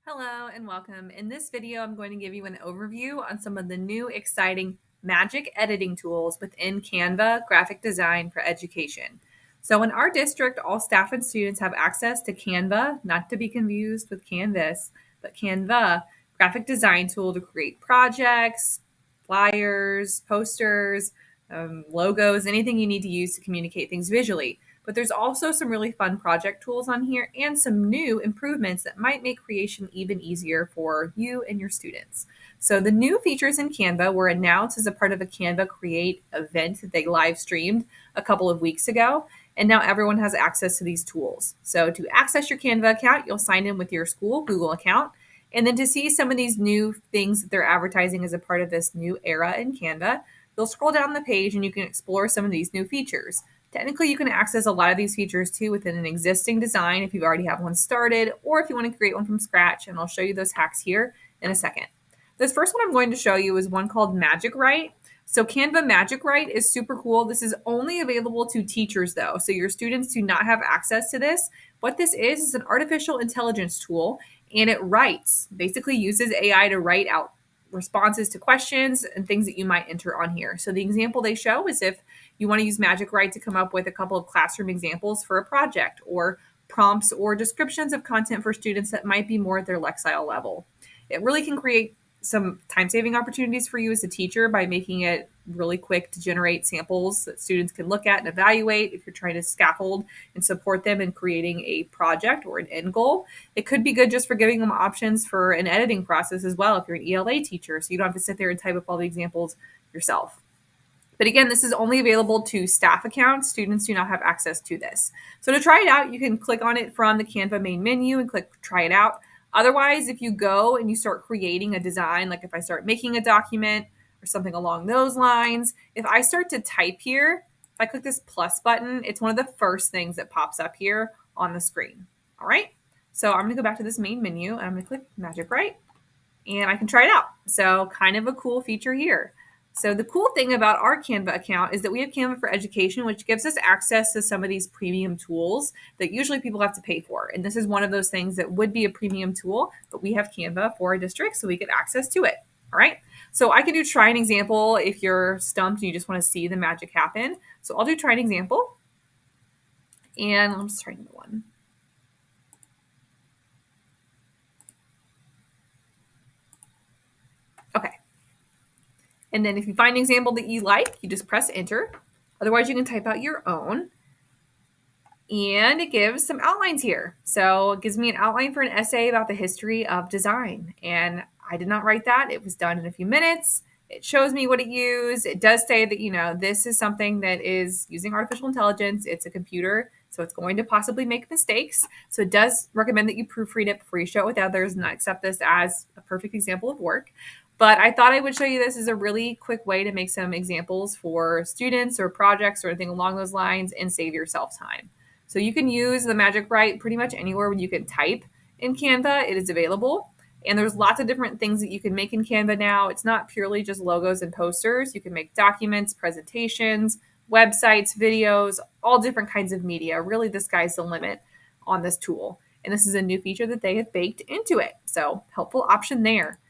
Hello and welcome. In this video, I'm going to give you an overview on some of the new exciting magic editing tools within Canva graphic design for education. So in our district, all staff and students have access to Canva, not to be confused with Canvas, but Canva graphic design tool to create projects, flyers, posters, logos, anything you need to use to communicate things visually. But there's also some really fun project tools on here and some new improvements that might make creation even easier for you and your students. So the new features in Canva were announced as a part of a Canva Create event that they live streamed a couple of weeks ago. And now everyone has access to these tools. So to access your Canva account, you'll sign in with your school Google account. And then to see some of these new things that they're advertising as a part of this new era in Canva, you'll scroll down the page and you can explore some of these new features. Technically, you can access a lot of these features too within an existing design if you already have one started, or if you want to create one from scratch, and I'll show you those hacks here in a second. This first one I'm going to show you is one called Magic Write. So Canva Magic Write is super cool. This is only available to teachers though, so your students do not have access to this. What this is an artificial intelligence tool, and it writes, basically uses AI to write out responses to questions and things that you might enter on here. So the example they show is if you want to use Magic Write to come up with a couple of classroom examples for a project or prompts or descriptions of content for students that might be more at their Lexile level. It really can create some time-saving opportunities for you as a teacher by making it really quick to generate samples that students can look at and evaluate if you're trying to scaffold and support them in creating a project or an end goal. It could be good just for giving them options for an editing process as well if you're an ELA teacher, so you don't have to sit there and type up all the examples yourself. But again, this is only available to staff accounts. Students do not have access to this. So to try it out, you can click on it from the Canva main menu and click try it out. Otherwise, if you go and you start creating a design, like if I start making a document or something along those lines, if I start to type here, if I click this plus button, it's one of the first things that pops up here on the screen. All right. So I'm going to go back to this main menu and I'm going to click Magic Write and I can try it out. So kind of a cool feature here. So the cool thing about our Canva account is that we have Canva for Education, which gives us access to some of these premium tools that usually people have to pay for. And this is one of those things that would be a premium tool, but we have Canva for our district, so we get access to it. All right. So I can do try an example if you're stumped and you just want to see the magic happen. So I'll do try an example. And I'm just trying another one. Okay. And then if you find an example that you like, you just press enter. Otherwise, you can type out your own. And it gives some outlines here. So it gives me an outline for an essay about the history of design. And I did not write that. It was done in a few minutes. It shows me what it used. It does say that, this is something that is using artificial intelligence. It's a computer, so it's going to possibly make mistakes. So it does recommend that you proofread it before you show it with others and not accept this as a perfect example of work. But I thought I would show you this as a really quick way to make some examples for students or projects or anything along those lines and save yourself time. So you can use the Magic Write pretty much anywhere where you can type in Canva. It is available. And there's lots of different things that you can make in Canva now. It's not purely just logos and posters. You can make documents, presentations, websites, videos, all different kinds of media. Really, the sky's the limit on this tool. And this is a new feature that they have baked into it. So helpful option there.